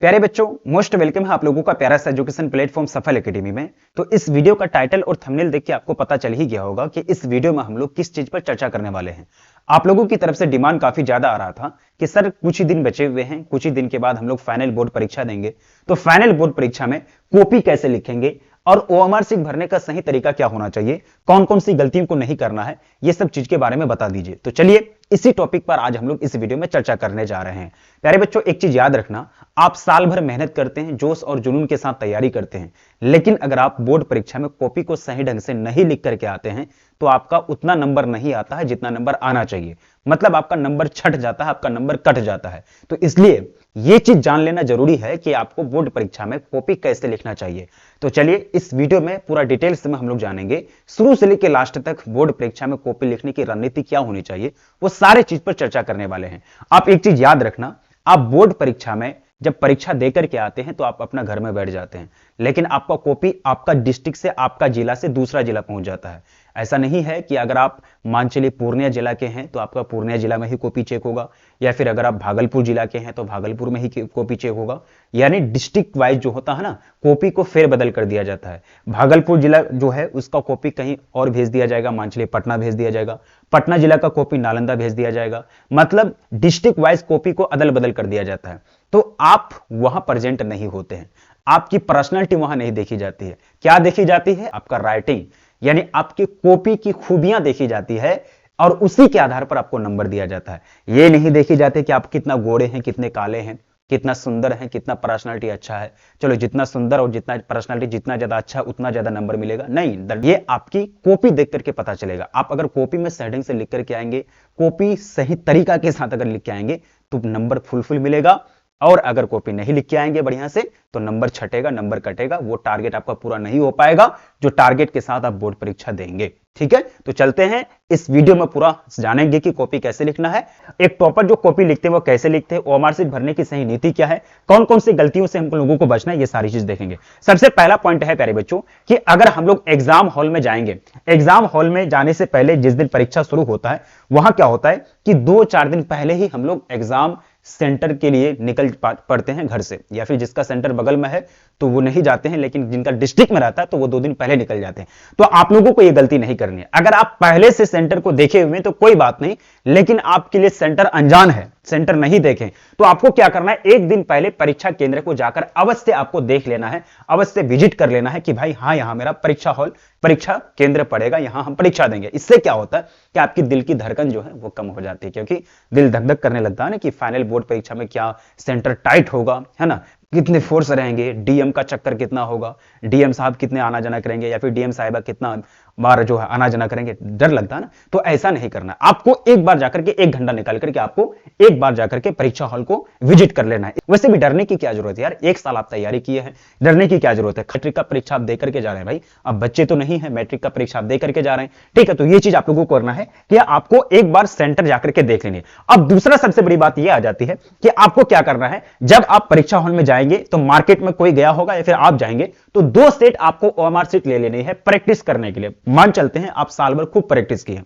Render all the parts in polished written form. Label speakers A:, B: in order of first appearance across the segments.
A: प्यारे बच्चों, most welcome है आप लोगों का प्यारा सा एजुकेशन प्लेटफॉर्म सफल एकेडमी में। तो इस वीडियो का टाइटल और थंबनेल देख के आपको पता चल ही गया होगा कि इस वीडियो में हम लोग किस चीज पर चर्चा करने वाले हैं। आप लोगों की तरफ से डिमांड काफी ज्यादा आ रहा था कि सर कुछ ही दिन बचे हुए हैं, कुछ ही दिन के बाद हम लोग फाइनल बोर्ड परीक्षा देंगे, तो फाइनल बोर्ड परीक्षा में कॉपी कैसे लिखेंगे और ओएमआर शीट भरने का सही तरीका क्या होना चाहिए, कौन कौन सी गलतियों को नहीं करना है, ये सब चीज के बारे में बता दीजिए। तो चलिए इसी टॉपिक पर आज हम लोग इस वीडियो में चर्चा करने जा रहे हैं। प्यारे बच्चों, एक चीज याद रखना, आप साल भर मेहनत करते हैं, जोश और जुनून के साथ तैयारी करते हैं, लेकिन अगर आप बोर्ड परीक्षा में कॉपी को सही ढंग से नहीं लिख करके आते हैं तो आपका उतना नंबर नहीं आता है जितना नंबर आना चाहिए। मतलब आपका नंबर छट जाता है, आपका नंबर कट जाता है। तो इसलिए यह चीज जान लेना जरूरी है कि आपको बोर्ड परीक्षा में कॉपी कैसे लिखना चाहिए। तो चलिए इस वीडियो में पूरा डिटेल्स में हम लोग जानेंगे, शुरू से लेकर लास्ट तक बोर्ड परीक्षा में कॉपी लिखने की रणनीति क्या होनी चाहिए, वो सारे चीज पर चर्चा करने वाले हैं। आप एक चीज याद रखना, आप बोर्ड परीक्षा में जब परीक्षा देकर के आते हैं तो आप अपना घर में बैठ जाते हैं, लेकिन आपका कॉपी आपका डिस्ट्रिक्ट से, आपका जिला से दूसरा जिला पहुंच जाता है। ऐसा नहीं है कि अगर आप मान चलिए पूर्णिया जिला के हैं तो आपका पूर्णिया जिला में ही कॉपी चेक होगा, या फिर अगर आप भागलपुर जिला के हैं तो भागलपुर में ही कॉपी चेक होगा। यानी डिस्ट्रिक्ट वाइज जो होता है ना, कॉपी को फेरबदल कर दिया जाता है। भागलपुर जिला जो है उसका कॉपी कहीं और भेज दिया जाएगा, मान चलिए पटना भेज दिया जाएगा, पटना जिला का कॉपी नालंदा भेज दिया जाएगा। मतलब डिस्ट्रिक्ट वाइज कॉपी को अदल बदल कर दिया जाता है। तो आप वहां प्रेजेंट नहीं होते हैं, आपकी पर्सनालिटी वहां नहीं देखी जाती है। क्या देखी जाती है? आपका राइटिंग, यानी आपकी कॉपी की खूबियां देखी जाती है और उसी के आधार पर आपको नंबर दिया जाता है। यह नहीं देखी जाती कि आप कितना गोरे हैं, कितने काले हैं, कितना सुंदर है, कितना पर्सनालिटी अच्छा है। चलो जितना सुंदर और जितना पर्सनालिटी जितना ज्यादा अच्छा उतना ज्यादा नंबर मिलेगा, नहीं, ये आपकी कॉपी देख करके पता चलेगा। आप अगर कॉपी में सेटिंग से लिख करके आएंगे, कॉपी सही तरीका के साथ अगर लिख के आएंगे तो नंबर फुलफिल मिलेगा, और अगर कॉपी नहीं लिख के आएंगे बढ़िया से तो नंबर छटेगा, नंबर कटेगा, वो टारगेट आपका पूरा नहीं हो पाएगा जो टारगेट के साथ आप बोर्ड परीक्षा देंगे। ठीक है, तो चलते हैं इस वीडियो में पूरा जानेंगे कि कॉपी कैसे लिखना है, एक टॉपर जो कॉपी लिखते हैं वो कैसे लिखते हैं, ओएमआर शीट भरने की सही नीति क्या है, कौन कौन सी गलतियों से हम लोगों को बचना है, ये सारी चीज देखेंगे। सबसे पहला पॉइंट है प्यारे बच्चों कि अगर हम लोग एग्जाम हॉल में जाएंगे, एग्जाम हॉल में जाने से पहले जिस दिन परीक्षा शुरू होता है वहां क्या होता है कि 2-4 दिन पहले ही हम लोग एग्जाम सेंटर के लिए निकल पड़ते हैं घर से, या फिर जिसका सेंटर बगल में है तो वो नहीं जाते हैं, लेकिन जिनका डिस्ट्रिक्ट में रहता है तो वो 2 दिन पहले निकल जाते हैं। तो आप लोगों को ये गलती नहीं करनी है। अगर आप पहले से सेंटर को देखे हुए तो कोई बात नहीं, लेकिन आपके लिए सेंटर अनजान है, सेंटर नहीं देखें, तो आपको क्या करना है, एक दिन पहले परीक्षा केंद्र को जाकर अवश्य आपको देख लेना है, अवश्य विजिट कर लेना है कि भाई हाँ, यहां मेरा परीक्षा हॉल, परीक्षा केंद्र पड़ेगा, यहां हम परीक्षा देंगे। इससे क्या होता है कि आपकी दिल की धड़कन जो है वो कम हो जाती है, क्योंकि दिल धक धक करने लगता है ना कि फाइनल बोर्ड परीक्षा में क्या सेंटर टाइट होगा, है ना, कितने फोर्स रहेंगे, डीएम का चक्कर कितना होगा, डीएम साहब कितने आना जाना करेंगे, या फिर डीएम साहिबा कितना बार जो है आना जाना करेंगे, डर लगता है ना। तो ऐसा नहीं करना, आपको एक बार जाकर के 1 घंटा निकाल करके आपको एक बार जाकर के परीक्षा हॉल को विजिट कर लेना है। वैसे भी डरने की क्या जरूरत है यार, 1 साल आप तैयारी किए हैं, डरने की क्या जरूरत है। मैट्रिक का परीक्षा आप दे करके जा रहे हैं भाई, अब बच्चे तो नहीं है, मैट्रिक का परीक्षा आप दे करके जा रहे हैं, ठीक है। तो ये चीज आप लोगों को करना है कि आपको एक बार सेंटर जाकर के देख लेनी है। अब दूसरा सबसे बड़ी बात यह आ जाती है कि आपको क्या करना है, जब आप परीक्षा हॉल में जाएंगे तो मार्केट में कोई गया होगा या फिर आप जाएंगे तो 2 सेट आपको ओएमआर शीट ले लेनी है प्रैक्टिस करने के लिए। मान चलते हैं आप साल भर खूब प्रैक्टिस किए,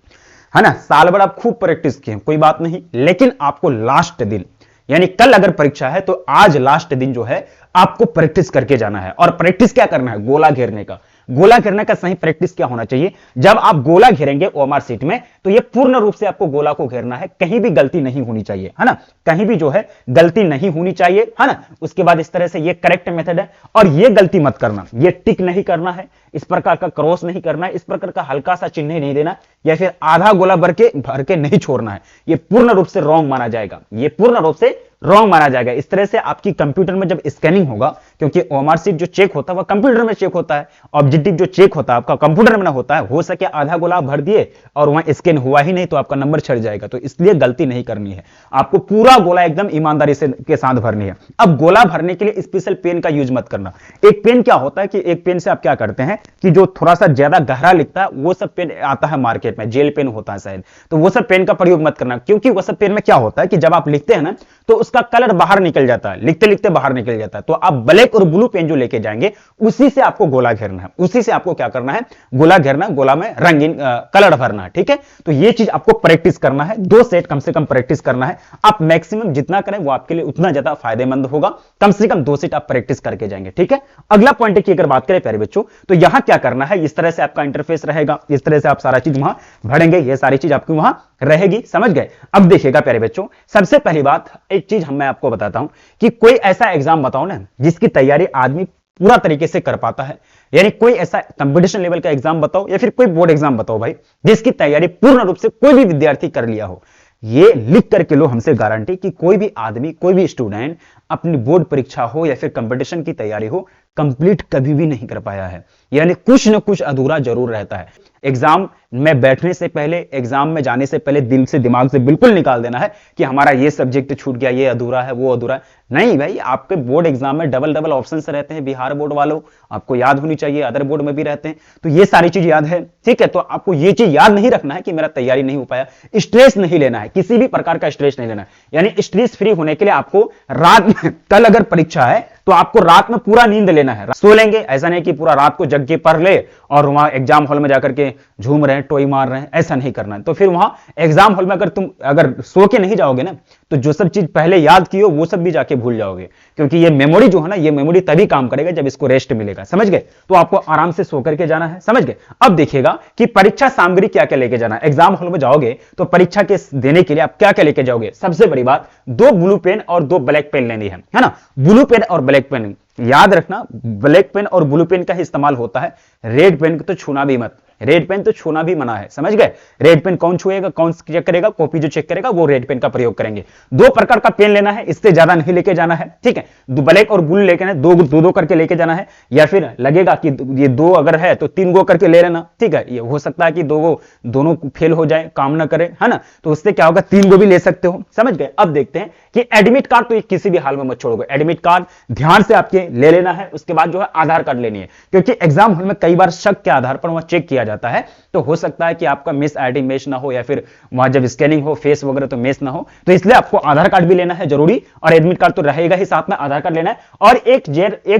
A: है ना, साल भर आप खूब प्रैक्टिस किए, कोई बात नहीं, लेकिन आपको लास्ट दिन यानी कल अगर परीक्षा है तो आज लास्ट दिन जो है आपको प्रैक्टिस करके जाना है। और प्रैक्टिस क्या करना है, गोला घेरने का। गोला घेरने का सही प्रैक्टिस क्या होना चाहिए, जब आप गोला घेरेंगे ओएमआर शीट में तो ये पूर्ण रूप से आपको गोला को घेरना है, कहीं भी गलती नहीं होनी चाहिए, है ना, कहीं भी जो है गलती नहीं होनी चाहिए, है ना। उसके बाद इस तरह से ये करेक्ट मेथड है, और ये गलती मत करना, ये टिक नहीं करना है, इस प्रकार का क्रॉस नहीं करना है, इस प्रकार का हल्का सा चिन्ह नहीं देना, या फिर आधा गोला भर के नहीं छोड़ना है। ये पूर्ण रूप से रॉन्ग माना जाएगा, ये पूर्ण रूप से रॉन्ग माना जाएगा। इस तरह से आपकी कंप्यूटर में जब स्कैनिंग होगा, क्योंकि ओएमआर शीट जो चेक होता है वह कंप्यूटर में चेक होता है, ऑब्जेक्टिव जो चेक होता है आपका कंप्यूटर में ना होता है, हो सके आधा गोला भर दिए और वहां स्कैन हुआ ही नहीं तो आपका नंबर छट जाएगा। तो इसलिए गलती नहीं करनी है, आपको पूरा गोला एकदम ईमानदारी से के साथ भरनी है। अब गोला भरने के लिए स्पेशल पेन का यूज मत करना। एक पेन क्या होता है कि एक पेन से आप क्या करते हैं कि जो थोड़ा सा ज्यादा गहरा लिखता है वो सब पेन आता है मार्केट में, जेल पेन होता है शायद, तो वो सब पेन का प्रयोग मत करना, क्योंकि वो सब पेन में क्या होता है कि जब आप लिखते हैं ना तो उसका कलर बाहर निकल जाता है, लिखते लिखते बाहर निकल जाता है। तो आप ब्लैक ब्लैक और ब्लू पेन जो लेके जाएंगे उसी से आपको गोला घेरना है, उसी से आपको क्या करना है, गोला घेरना, गोला में रंगीन कलर भरना है। ठीक है, तो ये चीज आपको प्रैक्टिस करना है, 2 सेट कम से कम प्रैक्टिस करना है। आप मैक्सिमम जितना करें वो आपके लिए उतना ज्यादा फायदेमंद होगा। कम से कम 2 सेट आप प्रैक्टिस करके जाएंगे। ठीक है, अगला पॉइंट की अगर बात करें प्यारे बच्चों, तो यहां क्या करना है, इस तरह से आपका इंटरफेस रहेगा, इस तरह से आप सारा चीज वहां भरेंगे, ये सारी चीज आपकी वहां रहेगी। समझ गए? अब देखिएगा प्यारे बच्चों, सबसे पहली बात एक चीज मैं आपको बताता हूं कि कोई ऐसा एग्जाम बताओ ना जिसकी तैयारी आदमी पूरा तरीके से कर पाता है। यानी कोई ऐसा कंपटीशन लेवल का एग्जाम बताओ या फिर कोई बोर्ड एग्जाम बताओ भाई, जिसकी तैयारी पूर्ण रूप से कोई भी विद्यार्थी कर लिया हो। ये लिख करके लो हमसे गारंटी कि कोई भी आदमी, कोई भी स्टूडेंट अपनी बोर्ड परीक्षा हो या फिर कंपटीशन की तैयारी हो, कंप्लीट कभी भी नहीं कर पाया है। यानी कुछ ना कुछ अधूरा जरूर रहता है। एग्जाम में बैठने से पहले, एग्जाम में जाने से पहले दिल से, दिमाग से बिल्कुल निकाल देना है कि हमारा ये सब्जेक्ट छूट गया, ये अधूरा है, वो अधूरा है। नहीं भाई, आपके बोर्ड एग्जाम में डबल डबल ऑप्शन रहते हैं। बिहार बोर्ड वालों, आपको याद होनी चाहिए, अदर बोर्ड में भी रहते हैं, तो ये सारी चीज याद है। ठीक है, तो आपको ये चीज याद नहीं रखना है कि मेरा तैयारी नहीं हो पाया। स्ट्रेस नहीं लेना है, किसी भी प्रकार का स्ट्रेस नहीं लेना है। यानी स्ट्रेस फ्री होने के लिए आपको रात में, कल अगर परीक्षा है तो आपको रात में पूरा नींद लेना है। सो लेंगे, ऐसा नहीं कि पूरा रात को जग के पढ़ ले और वहां एग्जाम हॉल में जाकर के झूम रहे हैं, टोई मार रहे हैं, ऐसा नहीं करना है। तो फिर वहां एग्जाम हॉल में अगर सो के नहीं जाओगे ना, तो जो सब चीज पहले याद की हो वो सब भी जाके भूल जाओगे, क्योंकि ये मेमोरी जो है ना, ये मेमोरी तभी काम करेगा जब इसको रेस्ट मिलेगा। समझ गए? तो आपको आराम से सो करके जाना है। समझ गए? अब देखिएगा कि परीक्षा सामग्री क्या क्या लेके जाना है। एग्जाम हॉल में जाओगे तो परीक्षा के देने के लिए आप क्या क्या लेके जाओगे। सबसे बड़ी बात, 2 ब्लू पेन और 2 ब्लैक पेन लेनी है ना। ब्लू पेन और ब्लैक पेन याद रखना, ब्लैक पेन और ब्लू पेन का ही इस्तेमाल होता है, रेड पेन को तो छूना भी मत। रेड पेन तो छूना भी मना है। समझ गए? रेड पेन कौन छुएगा, कौन चेक करेगा, कॉपी जो चेक करेगा वो रेड पेन का प्रयोग करेंगे। 2 प्रकार का पेन लेना है, इससे ज्यादा नहीं लेके जाना है। ठीक है, ब्लैक और ब्लू लेके 2 करके लेके जाना है, या फिर लगेगा कि ये 2 अगर है तो 3 गो करके ले लेना। ठीक है, ये हो सकता है कि दोनों फेल हो जाए, काम ना करे, है ना, तो उससे क्या होगा, 3 गो भी ले सकते हो। समझ गए? अब देखते हैं कि एडमिट कार्ड तो किसी भी हाल में मत छोड़ोगे। एडमिट कार्ड ध्यान से आपके ले लेना है। उसके बाद जो है आधार कार्ड लेनी है, क्योंकि एग्जाम हॉल में कई बार शक के आधार पर वहां चेक किया जाता है, तो हो सकता है कि आपका मिस आईडी मैच ना हो, या फिर वहां जब स्कैनिंग हो फेस वगैरह तो मैच ना हो, तो इसलिए आपको आधार कार्ड भी लेना है जरूरी, और एडमिट कार्ड तो रहेगा ही साथ में, आधार कार्ड लेना है, और एक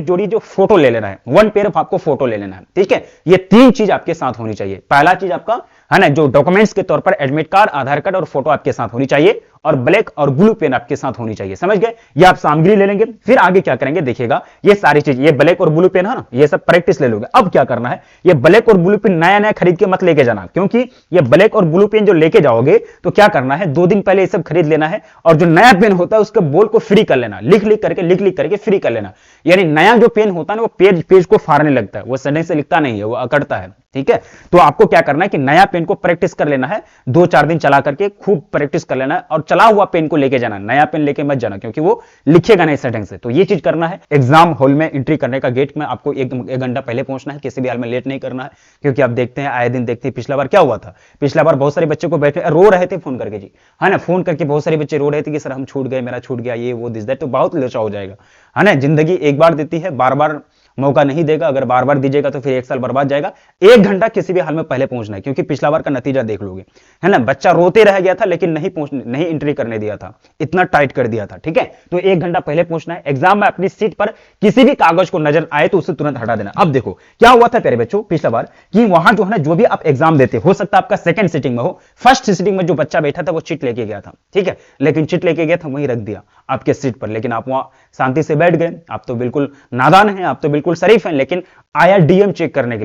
A: जोड़ी जो फोटो ले लेना है, 1 पेयर ऑफ आपको फोटो ले लेना है। ठीक है, ये 3 चीज आपके साथ होनी चाहिए। पहला चीज आपका है ना, जो डॉक्यूमेंट्स के तौर पर एडमिट कार्ड, आधार कार्ड और फोटो आपके साथ होनी चाहिए, और ब्लैक और ब्लू पेन आपके साथ होनी चाहिए। समझ गए? ये आप सामग्री ले लेंगे। फिर आगे क्या करेंगे देखिएगा, ये सारी चीज, ये ब्लैक और ब्लू पेन है ना, ये सब प्रैक्टिस ले लोगे। अब क्या करना है, ये ब्लैक और ब्लू पेन नया नया खरीद के मत लेके जाना, क्योंकि ये ब्लैक और ब्लू पेन जो लेके जाओगे तो क्या करना है, 2 दिन पहले ये सब खरीद लेना है, और जो नया पेन होता है उसके बोल को फ्री कर लेना, लिख लिख करके फ्री कर लेना। यानी नया जो पेन होता है ना, वो पेज को फाड़ने लगता है, वो सडन से लिखता नहीं है, वो अकड़ता है। ठीक है, तो आपको क्या करना है कि नया पेन को प्रैक्टिस कर लेना है, 2-4 दिन चला करके खूब प्रैक्टिस कर लेना है, और चला हुआ पेन को लेके जाना, नया पेन लेके मत जाना, क्योंकि वो लिखेगा नहीं सेटिंग से। तो ये चीज करना है। एग्जाम हॉल में एंट्री करने का गेट में आपको 1 घंटा पहले पहुंचना है, किसी भी हाल में लेट नहीं करना है, क्योंकि आप देखते हैं, आए दिन देखते हैं, पिछला बार क्या हुआ था, पिछला बार बहुत सारे बच्चे को बैठे रो रहे थे फोन करके जी, है ना, फोन करके बहुत सारे बच्चे रो रहे थे कि सर हम छूट गए, मेरा छूट गया, ये वो दिस दैट, तो बहुत लोचा हो जाएगा, है ना। जिंदगी एक बार देती है, बार बार मौका नहीं देगा। अगर बार बार दीजिएगा तो फिर 1 साल बर्बाद जाएगा। 1 घंटा किसी भी हाल में पहले पहुंचना है, क्योंकि पिछला बार का नतीजा देख लोगे, है ना, बच्चा रोते रह गया था लेकिन नहीं एंट्री करने दिया था, इतना टाइट कर दिया था। ठीक है, तो 1 घंटा पहले पहुंचना है। एग्जाम में अपनी सीट पर किसी भी कागज को नजर आए तो उसे तुरंत हटा देना। अब देखो क्या हुआ था प्यारे बच्चों पिछला बार, कि वहां जो है ना, जो भी आप एग्जाम देते, हो सकता है आपका सेकंड सीटिंग में हो, फर्स्ट सीटिंग में जो बच्चा बैठा था वो चिट लेके गया था। ठीक है, लेकिन चिट लेके गया था, वहीं रख दिया आपके सीट पर, लेकिन आप वहां शांति से बैठ गए। आप तो बिल्कुल नादान हैं, आप तो बिल्कुल शरीफ हैं, लेकिन आया डीएम चेक करने के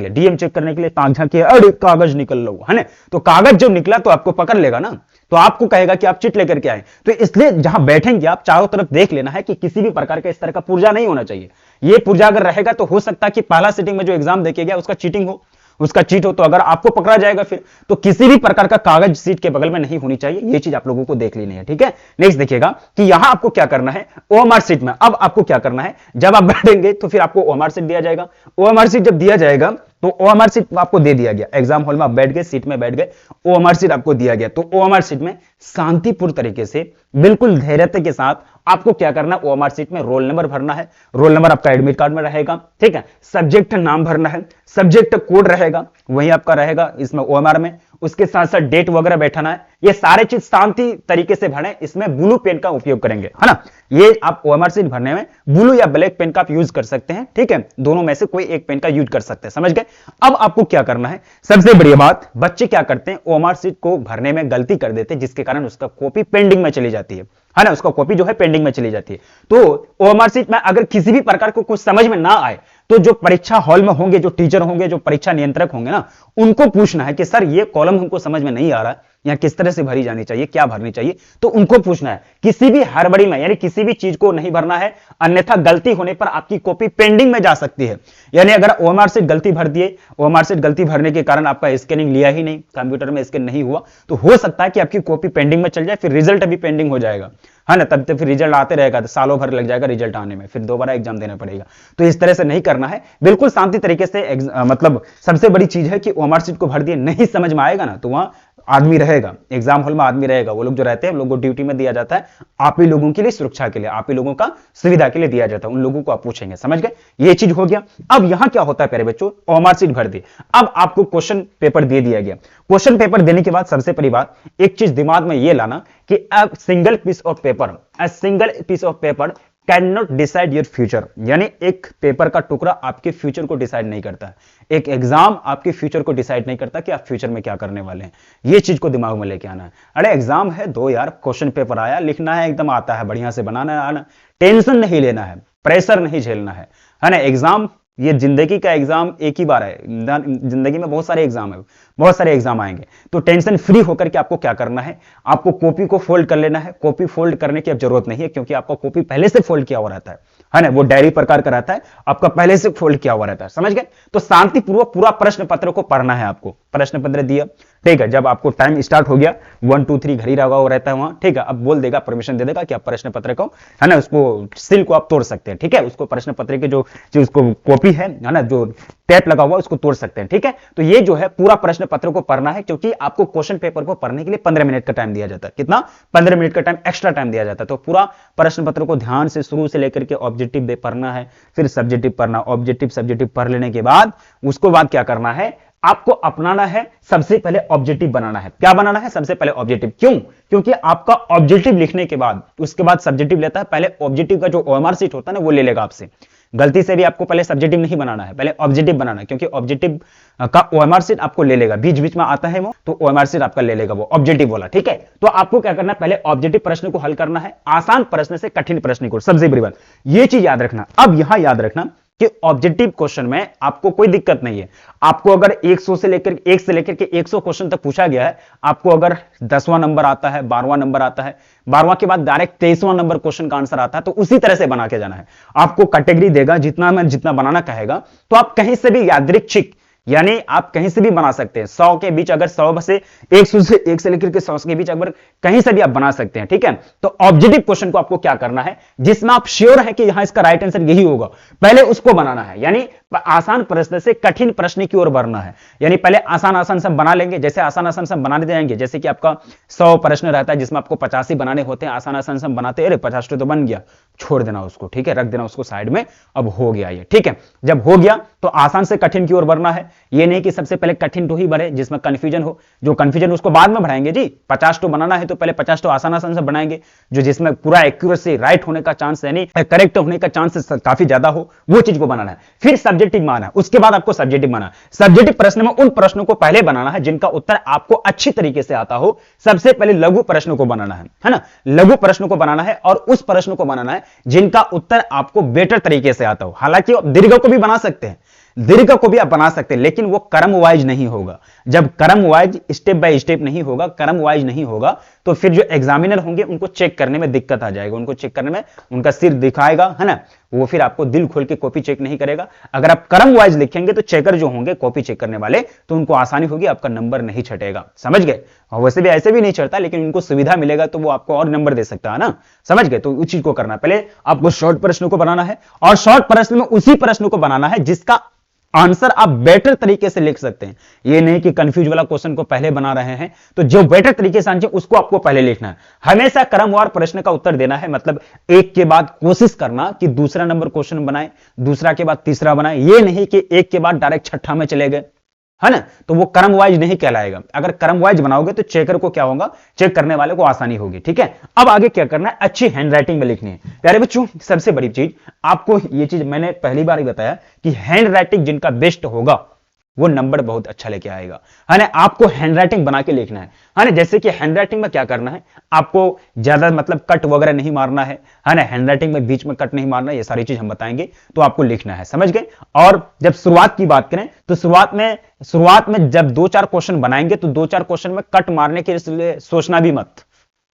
A: लिए, ताक झांकी, अरे कागज निकल लो, है ना, तो कागज जब निकला तो आपको पकड़ लेगा ना, तो आपको कहेगा कि आप चिट लेकर के आए। तो इसलिए जहां बैठेंगे आप चारों तरफ देख लेना है कि किसी भी प्रकार का इस तरह का पुर्जा नहीं होना चाहिए। ये पुर्जा अगर रहेगा तो हो सकता है कि पहला सीटिंग में जो एग्जाम देके गया उसका चीटिंग हो, उसका चीट हो, तो अगर आपको पकड़ा जाएगा फिर, तो किसी भी प्रकार का कागज सीट के बगल में नहीं होनी चाहिए। ये चीज आप लोगों को देख लेनी है। ठीक है, नेक्स्ट देखिएगा कि यहां आपको क्या करना है, ओएमआर सीट में अब आपको क्या करना है, जब आप बैठेंगे तो फिर आपको ओएमआर सीट दिया जाएगा। ओएमआर सीट जब दिया जाएगा तो ओएमआर सीट आपको दे दिया गया, एग्जाम हॉल में आप बैठ गए, सीट में बैठ गए, ओएमआर सीट आपको दिया गया, तो ओएमआर सीट में शांतिपूर्ण तरीके से बिल्कुल धैर्यता के साथ आपको क्या करना है, ओएमआर सीट में रोल नंबर भरना है। रोल नंबर आपका एडमिट कार्ड में रहेगा। ठीक है, सब्जेक्ट नाम भरना है, सब्जेक्ट कोड रहेगा वही आपका रहेगा इसमें ओएमआर में। उसके साथ साथ डेट वगैरह बैठाना है, ये सारे चीज शांति तरीके से भरें। इसमें ब्लू पेन का उपयोग करेंगे, है ना। ये आप ओएमआर शीट भरने में ब्लू या ब्लैक पेन का आप यूज कर सकते हैं, ठीक है, दोनों में से कोई एक पेन का यूज कर सकते हैं, समझ गए। अब आपको क्या करना है, सबसे बड़ी बात, बच्चे क्या करते हैं, ओएमआर शीट को भरने में गलती कर देते हैं, जिसके कारण उसका कॉपी पेंडिंग में चली जाती है ना, उसका कॉपी जो है पेंडिंग में चली जाती है। तो ओएमआर शीट में अगर किसी भी प्रकार को कुछ समझ में ना आए तो जो परीक्षा हॉल में होंगे, जो टीचर होंगे, जो परीक्षा नियंत्रक होंगे ना, उनको पूछना है कि सर ये कॉलम हमको समझ में नहीं आ रहा, या किस तरह से भरी जानी चाहिए, क्या भरनी चाहिए, तो उनको पूछना है। किसी भी हड़बड़ी में यानी किसी भी चीज को नहीं भरना है, अन्यथा गलती होने पर आपकी कॉपी पेंडिंग में जा सकती है। यानी अगर ओएमआर शीट गलती भर दिए, ओएमआर शीट गलती भरने के कारण आपका स्कैनिंग लिया ही नहीं, कंप्यूटर में स्कैन नहीं हुआ, तो हो सकता है कि आपकी कॉपी पेंडिंग में चल जाए, फिर रिजल्ट भी पेंडिंग हो जाएगा, है ना। तब तक फिर रिजल्ट आते रहेगा, तो सालों भर लग जाएगा रिजल्ट आने में, फिर दोबारा एग्जाम देना पड़ेगा। तो इस तरह से नहीं करना है, बिल्कुल शांति तरीके से मतलब सबसे बड़ी चीज है कि ओएमआर शीट को भर दिए, नहीं समझ में आएगा ना तो वहां आदमी रहेगा, एग्जाम हॉल में आदमी रहेगा, वो लोग जो रहते हैं, लोगों को ड्यूटी में दिया जाता है, आप ही लोगों के लिए, सुरक्षा के लिए, आप ही लोगों का सुविधा के लिए दिया जाता है, उन लोगों को आप पूछेंगे, समझ गए। ये चीज हो गया। अब यहां क्या होता है प्यारे बच्चों, ओएमआर शीट भर दी, अब आपको क्वेश्चन पेपर दे दिया गया। क्वेश्चन पेपर देने के बाद सबसे पहली बात, एक चीज दिमाग में ये लाना कि a single piece of paper can not decide your future, यानी एक पेपर का टुकड़ा आपके फ्यूचर को डिसाइड नहीं करता है, एक एग्जाम आपके फ्यूचर को डिसाइड नहीं करता कि आप फ्यूचर में क्या करने वाले हैं। ये चीज को दिमाग में लेके आना है। अरे एग्जाम है दो यार, क्वेश्चन पेपर आया, लिखना है, एकदम आता है, बढ़िया से बनाना है, आना, टेंशन नहीं लेना है, प्रेशर नहीं झेलना है ना। एग्जाम ये जिंदगी का एग्जाम एक ही बार है, जिंदगी में बहुत सारे एग्जाम है, बहुत सारे एग्जाम आएंगे, तो टेंशन फ्री होकर के आपको क्या करना है, आपको कॉपी को फोल्ड कर लेना है। कॉपी फोल्ड करने की अब जरूरत नहीं है, क्योंकि आपका कॉपी पहले से फोल्ड किया हुआ रहता है ना, वो डायरी प्रकार का रहता है, आपका पहले से फोल्ड किया हुआ रहता है, समझ गए। तो शांतिपूर्वक पूरा प्रश्न पत्र को पढ़ना है आपको। प्रश्न पत्र दिया, ठीक है, जब आपको टाइम स्टार्ट हो गया, 1 2 3 घड़ी लगा हुआ रहता है वहां, ठीक है, अब बोल देगा, परमिशन दे देगा कि आप प्रश्न पत्र को, है ना, उसको सील को आप तोड़ सकते हैं, ठीक है, उसको प्रश्न पत्र के जो उसको कॉपी है ना, जो टैप लगा हुआ उसको तोड़ सकते हैं, ठीक है। तो ये जो है पूरा प्रश्न पत्र को पढ़ना है, क्योंकि आपको क्वेश्चन पेपर को पढ़ने के लिए 15 मिनट का टाइम दिया जाता है। कितना? 15 मिनट का टाइम, एक्स्ट्रा टाइम दिया जाता है। तो पूरा प्रश्न पत्र को ध्यान से शुरू से लेकर के ऑब्जेक्टिव दे पढ़ना है, फिर सब्जेक्टिव पढ़ना, ऑब्जेक्टिव सब्जेक्टिव पढ़ लेने के बाद उसको बाद क्या करना है, आपको अपनाना है, सबसे पहले ऑब्जेक्टिव बनाना है। क्या बनाना है? सबसे पहले ऑब्जेक्टिव। क्यों? क्योंकि आपका ऑब्जेक्टिव लिखने के बाद उसके बाद सब्जेक्टिव लेता है। पहले ऑब्जेक्टिव का जो ओएमआर शीट होता है ना, वो ले लेगा आपसे। गलती से भी आपको पहले सब्जेक्टिव नहीं बनाना है, पहले ऑब्जेक्टिव बनाना है, क्योंकि ऑब्जेक्टिव का ओएमआर शीट आपको ले लेगा, बीच बीच में आता है वो, तो ओएमआर शीट आपका ले लेगा वो ऑब्जेक्टिव वाला, ठीक है। तो आपको क्या करना है, पहले ऑब्जेक्टिव प्रश्न को हल करना है, आसान प्रश्न से कठिन प्रश्न को, सबसे बड़ी बात ये चीज याद रखना। अब यहां याद रखना कि ऑब्जेक्टिव क्वेश्चन में आपको कोई दिक्कत नहीं है। आपको अगर 1 से लेकर के 100 क्वेश्चन तक पूछा गया है, आपको अगर 10वां नंबर आता है, 12वां नंबर आता है, 12वां के बाद डायरेक्ट 23वां नंबर क्वेश्चन का आंसर आता है, तो उसी तरह से बना के जाना है। आपको कैटेगरी देगा, जितना बनाना कहेगा, तो आप कहीं से भी यादृच्छिक, यानी आप कहीं से भी बना सकते हैं। 100 के बीच, अगर 100 से 1 से लेकर के 100 के बीच अगर कहीं से भी आप बना सकते हैं, ठीक है। तो ऑब्जेक्टिव क्वेश्चन को आपको क्या करना है, जिसमें आप श्योर है कि यहां इसका राइट आंसर यही होगा, पहले उसको बनाना है। यानी आसान प्रश्न से कठिन प्रश्न की ओर बढ़ना है। यानी पहले आसान आसान सब बना लेंगे, जैसे आसान आसान सब बनाने जाएंगे, जैसे कि आपका 100 प्रश्न रहता है जिसमें आपको 50 ही बनाने होते हैं, आसान आसान सब बनाते, अरे 50 तो बन गया, छोड़ देना उसको, ठीक है, रख देना उसको साइड में, अब हो गया ये, ठीक है। जब हो गया तो आसान से कठिन की ओर बढ़ना है। ये नहीं कि सबसे पहले कठिन तो ही बढ़े जिसमें कंफ्यूजन हो, जो कंफ्यूजन उसको बाद में बढ़ाएंगे जी। 50 तो बनाना है तो पहले 50 तो आसान आसान से बनाएंगे, जो जिसमें पूरा एक्यूरेसी राइट होने का चांस, यानी करेक्ट होने का चांस काफी ज्यादा हो, वो चीज को बनाना है। फिर सब्जेक्टिव माना है, उसके बाद आपको सब्जेक्टिव माना। सब्जेक्टिव प्रश्न में उन प्रश्नों को पहले बनाना है जिनका उत्तर आपको अच्छी तरीके से आता हो। सबसे पहले लघु प्रश्न को बनाना है ना, लघु प्रश्न को बनाना है, और उस प्रश्न को बनाना है जिनका उत्तर आपको बेटर तरीके से आता हो। हालांकि दीर्घ को भी बना सकते हैं, दीर्घ को भी आप बना सकते हैं, लेकिन वो क्रम वाइज नहीं होगा। जब क्रम वाइज, स्टेप बाय स्टेप नहीं होगा, क्रम वाइज नहीं होगा, तो फिर जो एग्जामिनर होंगे उनको चेक करने में दिक्कत आ जाएगा, उनको चेक करने में उनका सिर दिखाएगा, है ना, वो फिर आपको दिल खोल के कॉपी चेक नहीं करेगा। अगर आप क्रम वाइज लिखेंगे तो चेकर जो होंगे, कॉपी चेक करने वाले, तो उनको आसानी होगी, आपका नंबर नहीं छटेगा, समझ गए। और वैसे भी ऐसे भी नहीं चढ़ता, लेकिन उनको सुविधा मिलेगा तो वो आपको और नंबर दे सकता है ना, समझ गए। तो उस चीज को करना, पहले आपको शॉर्ट प्रश्न को बनाना है, और शॉर्ट प्रश्न में उसी प्रश्न को बनाना है जिसका आंसर आप बेटर तरीके से लिख सकते हैं। ये नहीं कि कंफ्यूज वाला क्वेश्चन को पहले बना रहे हैं, तो जो बेटर तरीके से आंसर उसको आपको पहले लिखना है। हमेशा क्रमवार प्रश्न का उत्तर देना है, मतलब एक के बाद कोशिश करना कि दूसरा नंबर क्वेश्चन बनाए, दूसरा के बाद तीसरा बनाए। ये नहीं कि एक के बाद डायरेक्ट छठा में चले गए, है ना, तो वो क्रम वाइज नहीं कहलाएगा। अगर क्रम वाइज बनाओगे तो चेकर को क्या होगा, चेक करने वाले को आसानी होगी। ठीक है, अब आगे क्या करना है, अच्छी हैंडराइटिंग में लिखनी है। प्यारे बच्चों, सबसे बड़ी चीज आपको, ये चीज मैंने पहली बार ही बताया कि हैंडराइटिंग जिनका बेस्ट होगा वो नंबर बहुत अच्छा लेके आएगा, है ना। आपको हैंडराइटिंग बना के लिखना है ना। जैसे कि हैंडराइटिंग में क्या करना है, आपको ज्यादा मतलब कट वगैरह नहीं मारना है ना। हैंडराइटिंग में बीच में कट नहीं मारना, ये सारी चीज हम बताएंगे, तो आपको लिखना है, समझ गए। और जब शुरुआत की बात करें तो शुरुआत में जब 2-4 क्वेश्चन बनाएंगे तो 2-4 क्वेश्चन में कट मारने के लिए सोचना भी मत।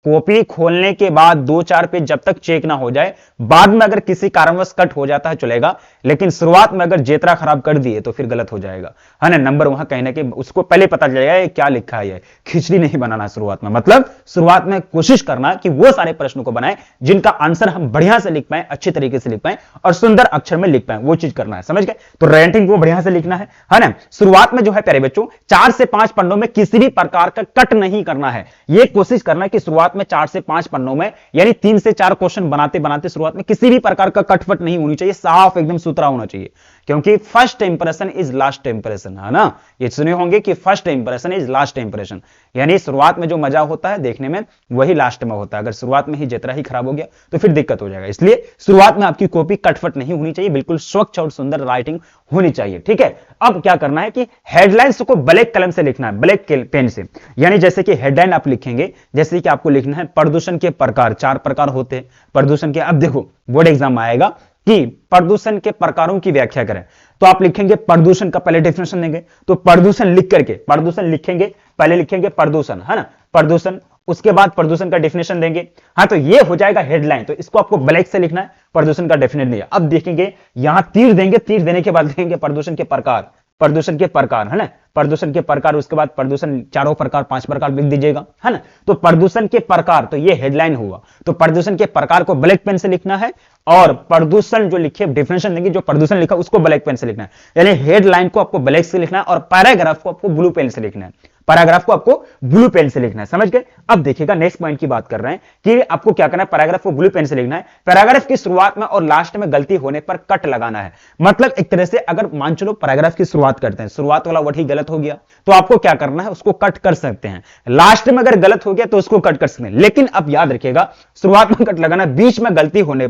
A: कॉपी खोलने के बाद 2-4 पेज जब तक चेक ना हो जाए, बाद में अगर किसी कारणवश कट हो जाता है चलेगा, लेकिन शुरुआत में अगर जेतरा खराब कर दिए तो फिर गलत हो जाएगा, है ना। नंबर वहां कहने के उसको पहले पता चल जाएगा क्या लिखा है, खिचड़ी नहीं बनाना शुरुआत में। मतलब शुरुआत में कोशिश करना कि वो सारे प्रश्नों को बनाए जिनका आंसर हम बढ़िया से लिख पाए, अच्छे तरीके से लिख पाए और सुंदर अक्षर में लिख पाए, वो चीज करना है, समझ गए। तो राइटिंग को बढ़िया से लिखना है ना। शुरुआत में जो है प्यारे बच्चों 4 से 5 पन्नों में किसी भी प्रकार का कट नहीं करना है। ये कोशिश करना है कि शुरुआत में 4 से 5 पन्नों में, यानी 3 से 4 क्वेश्चन बनाते बनाते शुरुआत में किसी भी प्रकार का कटफट नहीं होनी चाहिए, साफ एकदम सुथरा होना चाहिए। क्योंकि first impression is last impression, है ना। ये सुने होंगे कि first impression is last impression, यानी शुरुआत में जो मजा होता है देखने में वही लास्ट में होता है। अगर शुरुआत में ही जितना ही खराब हो गया तो फिर दिक्कत हो जाएगा। इसलिए शुरुआत में आपकी कॉपी कटफट नहीं होनी चाहिए, बिल्कुल स्वच्छ और सुंदर राइटिंग होनी चाहिए। ठीक है, अब क्या करना है कि हेडलाइंस को ब्लैक कलम से लिखना है, ब्लैक पेन से। यानी जैसे कि हेडलाइन आप लिखेंगे, जैसे कि आपको लिखना है प्रदूषण के प्रकार, 4 प्रकार होते हैं प्रदूषण के। अब देखो बोर्ड एग्जाम आएगा कि प्रदूषण के प्रकारों की व्याख्या करें, तो आप लिखेंगे प्रदूषण का पहले डेफिनेशन देंगे, तो प्रदूषण लिख करके प्रदूषण लिखेंगे, पहले लिखेंगे प्रदूषण, है ना, प्रदूषण, उसके बाद प्रदूषण का डेफिनेशन देंगे। हाँ, तो ये हो जाएगा हेडलाइन। तो इसको आपको ब्लैक से लिखना है, प्रदूषण का डेफिनेट नहीं है। अब देखेंगे यहां तीर देंगे, तीर देने के बाद लिखेंगे प्रदूषण के प्रकार, प्रदूषण के प्रकार, है ना, प्रदूषण के प्रकार, उसके बाद प्रदूषण 4 प्रकार 5 प्रकार लिख दीजिएगा, है ना। तो प्रदूषण के प्रकार, तो ये हेडलाइन हुआ। तो प्रदूषण के प्रकार को ब्लैक पेन से लिखना है और प्रदूषण जो लिखे डेफिनेशन देंगे, जो प्रदूषण लिखा उसको ब्लैक पेन से लिखना है। यानी हेडलाइन को आपको ब्लैक से लिखना है और पैराग्राफ को आपको ब्लू पेन से लिखना है, पैराग्राफ को आपको ब्लू पेन से लिखना है, समझ गए। अब देखिएगा नेक्स्ट पॉइंट की बात कर रहे हैं कि आपको क्या करना है, पैराग्राफ को ब्लू पेन से लिखना है। पैराग्राफ की शुरुआत में और लास्ट में गलती होने पर कट लगाना है। मतलब एक तरह से अगर मान चलो पैराग्राफ की शुरुआत करते हैं, शुरुआत वाला वर्ड ही गलत हो गया तो आपको क्या करना है, उसको कट कर सकते हैं। लास्ट में अगर गलत हो गया तो उसको कट कर सकते हैं, लेकिन अब याद रखिएगा शुरुआत में कट लगाना, बीच में गलती होने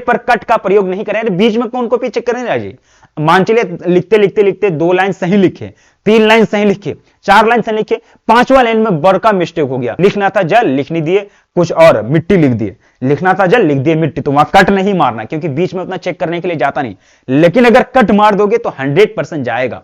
A: पर कट का प्रयोग नहीं करें। बीच में कौन को पीछे करें जाइए, मान चलिए लिखते लिखते लिखते 2 लाइन सही लिखे, 3 लाइन सही लिखे, 4 लाइन सही लिखे, 5वां लाइन में बड़का मिस्टेक हो गया। लिखना था जल, लिख नहीं दिए कुछ और, मिट्टी लिख दिए, लिखना था जल लिख दिए मिट्टी। तो वहां कट नहीं मारना, क्योंकि बीच में उतना चेक करने के लिए जाता नहीं। लेकिन अगर कट मार दोगे तो 100% जाएगा,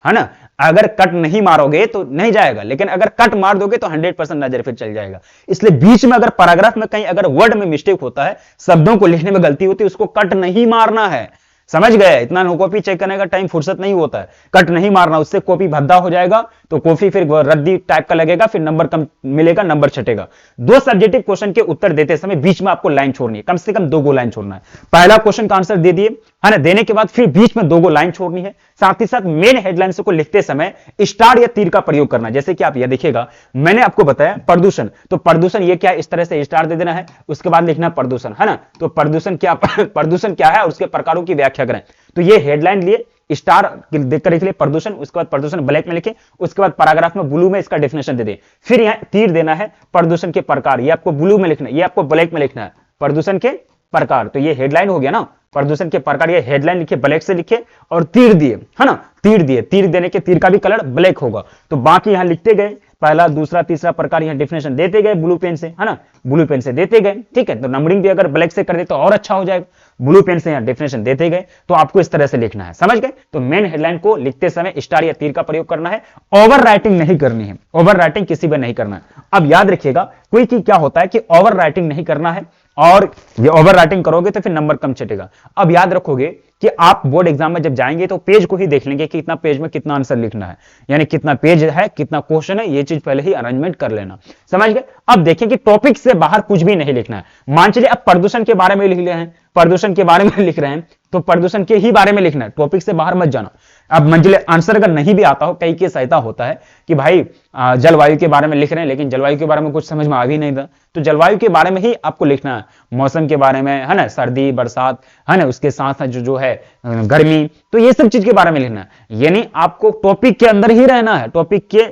A: है ना। अगर कट नहीं मारोगे तो नहीं जाएगा, लेकिन अगर कट मार दोगे तो 100% नजर फिर चल जाएगा। इसलिए बीच में अगर पैराग्राफ में कहीं अगर वर्ड में मिस्टेक होता है, शब्दों को लिखने में गलती होती है, उसको कट नहीं मारना है, समझ गए। इतना कॉपी चेक करने का टाइम फुर्सत नहीं होता है, कट नहीं मारना, उससे कॉपी भद्दा हो जाएगा, तो कॉपी फिर रद्दी टाइप का लगेगा, फिर नंबर कम मिलेगा, नंबर छटेगा। 2 सब्जेक्टिव क्वेश्चन के उत्तर देते समय बीच में आपको लाइन छोड़नी है, कम से कम 2 लाइन छोड़ना है। पहला क्वेश्चन का आंसर दे दिए, है ना, देने के बाद फिर बीच में 2 लाइन छोड़नी है। साथ ही साथ मेन हेडलाइन को लिखते समय स्टार या तीर का प्रयोग करना। जैसे कि आप यह देखिएगा, मैंने आपको बताया प्रदूषण, तो प्रदूषण ये क्या, इस तरह से स्टार दे देना है, उसके बाद लिखना प्रदूषण, है ना। तो प्रदूषण क्या प्रदूषण क्या है और उसके प्रकारों की व्याख्या करें। तो ये हेडलाइन लिए, स्टार देखकर लिख लिए प्रदूषण, उसके बाद प्रदूषण ब्लैक में लिखे, उसके बाद पैराग्राफ में ब्लू में इसका डेफिनेशन दे दे। फिर यहां तीर देना है प्रदूषण के प्रकार, ये आपको ब्लू में लिखना है, ये आपको ब्लैक में लिखना है, प्रदूषण के प्रकार। तो ये हेडलाइन हो गया ना, प्रदूषण के प्रकार, ये हेडलाइन लिखे, ब्लैक से लिखे और तीर दिए, है ना, तीर दिए। तीर देने के तीर का भी कलर ब्लैक होगा। तो बाकी यहां लिखते गए, पहला दूसरा तीसरा प्रकार यहां डेफिनेशन देते गए ब्लू पेन से, है ना, ब्लू पेन से देते गए। ठीक है, तो नंबरिंग भी अगर ब्लैक से कर दे तो और अच्छा हो जाएगा। ब्लू पेन से यहां डेफिनेशन देते गए, तो आपको इस तरह से लिखना है, समझ गए। तो मेन हेडलाइन को लिखते समय स्टार या तीर का प्रयोग करना है, ओवर राइटिंग नहीं करनी है, ओवर राइटिंग किसी में नहीं करना है। अब याद रखिएगा कोई की क्या होता है कि ओवर राइटिंग नहीं करना है, और ये ओवर राइटिंग करोगे तो फिर नंबर कम छटेगा। अब याद रखोगे कि आप बोर्ड एग्जाम में जब जाएंगे तो पेज को ही देख लेंगे कि इतना पेज में कितना आंसर लिखना है, यानी कितना पेज है, कितना क्वेश्चन है, ये चीज पहले ही अरेंजमेंट कर लेना, समझ गए। अब देखें कि टॉपिक से बाहर कुछ भी नहीं लिखना है। मान चलिए अब प्रदूषण के बारे में लिख रहे हैं, प्रदूषण के बारे में लिख रहे हैं, तो प्रदूषण के ही बारे में लिखना है, टॉपिक से बाहर मत जाना। अब मंजिले आंसर अगर नहीं भी आता हो, कई केस ऐसा होता है कि भाई जलवायु के बारे में लिख रहे हैं लेकिन जलवायु के बारे में कुछ समझ में आ भी नहीं था, तो जलवायु के बारे में ही आपको लिखना है, मौसम के बारे में, है ना, सर्दी बरसात, है ना, उसके साथ साथ जो है गर्मी, तो ये सब चीज के बारे में लिखना है। यानी आपको टॉपिक के अंदर ही रहना है, टॉपिक के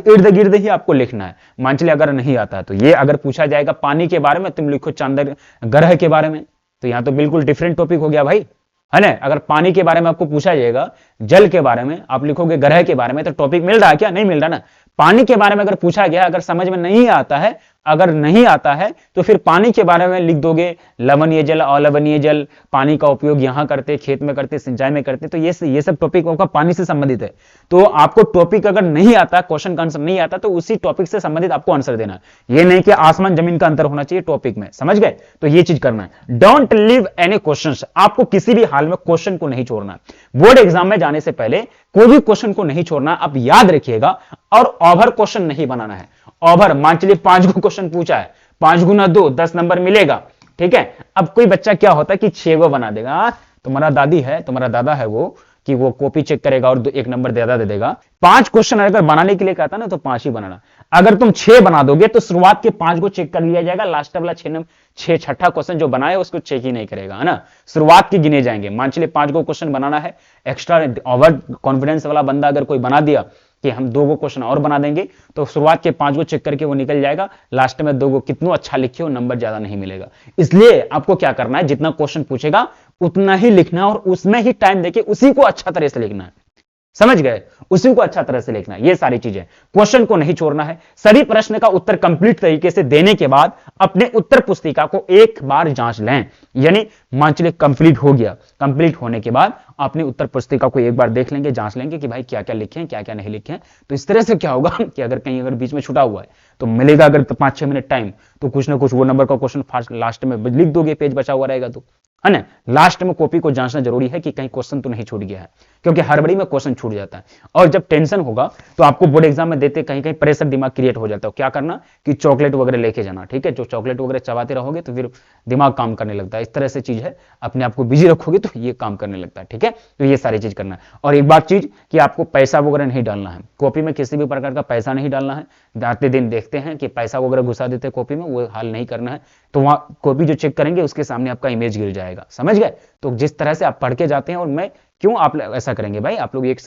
A: इर्द गिर्द ही आपको लिखना है। मान चलिए अगर नहीं आता है तो ये अगर पूछा जाएगा पानी के बारे में, तुम लिखो चांद ग्रह के बारे में, तो यहां तो बिल्कुल डिफरेंट टॉपिक हो गया भाई, है ना। अगर पानी के बारे में आपको पूछा जाएगा, जल के बारे में आप लिखोगे ग्रह के बारे में, तो टॉपिक मिल रहा है क्या? नहीं मिल रहा ना। पानी के बारे में अगर पूछा गया, अगर समझ में नहीं आता है, अगर नहीं आता है तो फिर पानी के बारे में लिख दोगे लवणीय जल, अलवणीय जल, पानी का उपयोग यहां करते, खेत में करते, सिंचाई में करते, तो ये सब टॉपिक आपका पानी से संबंधित है। तो आपको टॉपिक अगर नहीं आता, क्वेश्चन का आंसर नहीं आता, तो उसी टॉपिक से संबंधित आपको आंसर देना है। ये नहीं कि आसमान जमीन का अंतर होना चाहिए टॉपिक में, समझ गए? तो ये चीज करना है। डोंट लीव एनी क्वेश्चन, आपको किसी भी हाल में क्वेश्चन को नहीं छोड़ना। बोर्ड एग्जाम में जाने से पहले कोई भी क्वेश्चन को नहीं छोड़ना, आप याद रखिएगा। और ओवर क्वेश्चन नहीं बनाना है। ओवर, मान चलिए 5 गो क्वेश्चन पूछा है, 5 गुना 2 10 नंबर मिलेगा, ठीक है। अब कोई बच्चा क्या होता है कि 6 गो बना देगा, तुम्हारा दादी है, तुम्हारा दादा है वो, कि वो कॉपी चेक करेगा और 1 नंबर ज्यादा दे देगा। 5 क्वेश्चन अगर बनाने के लिए कहता ना, तो 5 ही बनाना। अगर तुम 6 बना दोगे तो शुरुआत के 5 को चेक कर लिया जाएगा, लास्ट वाला 6 छठा क्वेश्चन जो बनाए उसको चेक ही नहीं करेगा, है ना। शुरुआत के गिने जाएंगे। मान चलिए 5 गो क्वेश्चन बनाना है, एक्स्ट्रा ओवर कॉन्फिडेंस वाला बंदा अगर कोई बना दिया कि हम 2 गो क्वेश्चन और बना देंगे, तो शुरुआत के 5 गो चेक करके वो निकल जाएगा, लास्ट में 2 गो कितना अच्छा लिखे हो, नंबर ज्यादा नहीं मिलेगा। इसलिए आपको क्या करना है, जितना क्वेश्चन पूछेगा उतना ही लिखना है और उसमें ही टाइम देके उसी को अच्छा तरह से लिखना है, समझ गए? उसी को अच्छा तरह से लिखना है। ये सारी चीजें, क्वेश्चन को नहीं छोड़ना है। सभी प्रश्न का उत्तर कंप्लीट तरीके से देने के बाद अपने उत्तर पुस्तिका को एक बार जांच लें। यानी मान चलिए कंप्लीट हो गया, कंप्लीट होने के बाद अपनी उत्तर पुस्तिका को एक बार देख लेंगे, जांच लेंगे कि भाई क्या क्या लिखे हैं, क्या क्या नहीं लिखे हैं। तो इस तरह से क्या होगा कि अगर कहीं अगर बीच में छुटा हुआ है तो मिलेगा अगर 5-6 मिनट टाइम, तो कुछ ना कुछ वो नंबर का क्वेश्चन फास्ट लास्ट में लिख दोगे, पेज बचा हुआ रहेगा तो, है ना। लास्ट में कॉपी को जांचना जरूरी है कि कहीं क्वेश्चन तो नहीं छूट गया है, क्योंकि हड़बड़ी में क्वेश्चन छूट जाता है। और जब टेंशन होगा तो आपको बोर्ड एग्जाम में देते कहीं कहीं प्रेशर दिमाग क्रिएट हो जाता है। क्या करना कि चॉकलेट वगैरह लेके जाना, ठीक है। जो चॉकलेट वगैरह चबाते रहोगे तो फिर दिमाग काम करने लगता है। इस तरह से चीज है, अपने आप को बिजी रखोगे तो ये काम करने लगता है, ठीक है। तो ये सारी चीज करना है। और एक बात चीज कि आपको पैसा वगैरह नहीं डालना है कॉपी में, किसी भी प्रकार का पैसा नहीं डालना है। आते दिन देखते हैं कि पैसा वगैरह घुसा देते कॉपी में, वो हाल नहीं करना है। तो वहां कॉपी जो चेक करेंगे उसके सामने आपका इमेज गिर जाएगा, समझ गए? तो जिस तरह से आप पढ़ के जाते हैं, और मैं क्यों आप ऐसा करेंगे भाई, आप लोग एक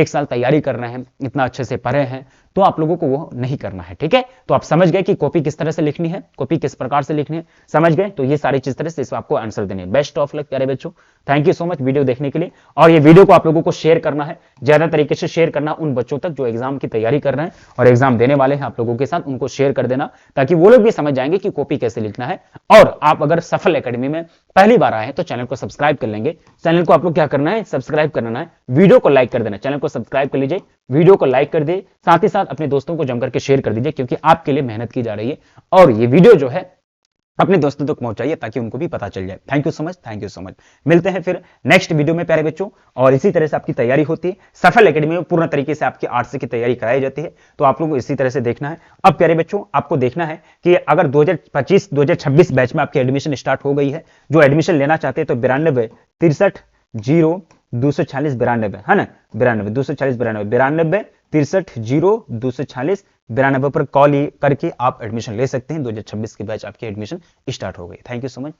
A: साल तैयारी कर रहे हैं, इतना अच्छे से पढ़े हैं, तो आप लोगों को वो नहीं करना है, ठीक है। तो आप समझ गए कि कॉपी किस तरह से लिखनी है, कॉपी किस प्रकार से लिखनी है, समझ गए? तो ये सारी चीज तरह से इसको आपको आंसर देने हैं। बेस्ट ऑफ लक प्यारे बच्चों, thank you so much video देखने के लिए। और ये वीडियो को आप लोगों को शेयर करना है, ज्यादा तरीके से शेयर करना उन बच्चों तक जो एग्जाम की तैयारी कर रहे हैं और एग्जाम देने वाले हैं आप लोगों के साथ, उनको शेयर कर देना, ताकि वो लोग भी समझ जाएंगे कि कॉपी कैसे लिखना है। और आप अगर सफल एकेडमी में पहली बार आए हैं तो चैनल को सब्सक्राइब कर लेंगे। चैनल को आप लोग क्या करना है, सब्सक्राइब करना है, वीडियो को लाइक कर देना, चैनल को सब्सक्राइब कर लीजिए, वीडियो को लाइक कर दे, साथ ही साथ अपने दोस्तों को जम करके शेयर कर दीजिए, क्योंकि आपके लिए मेहनत की जा रही है। और ये वीडियो जो है अपने दोस्तों तक पहुंचाइए ताकि उनको भी पता चल जाए। Thank you so much, thank you so much. मिलते हैं फिर नेक्स्ट वीडियो में प्यारे बच्चों। और इसी तरह से आपकी तैयारी होती है, सफल एकेडमी में पूर्ण तरीके से आपकी 8 से की तैयारी कराई जाती है, तो आप लोगों को इसी तरह से देखना है। अब प्यारे बच्चों आपको देखना है कि अगर 2025-2026 बैच में आपकी एडमिशन स्टार्ट हो गई है, जो एडमिशन लेना चाहते हैं तो 92 63 0 246 92, है ना, 92 240 92 63 0 246 92 पर कॉल करके आप एडमिशन ले सकते हैं। 2026 के बैच आपकी एडमिशन स्टार्ट हो गई। Thank you so much.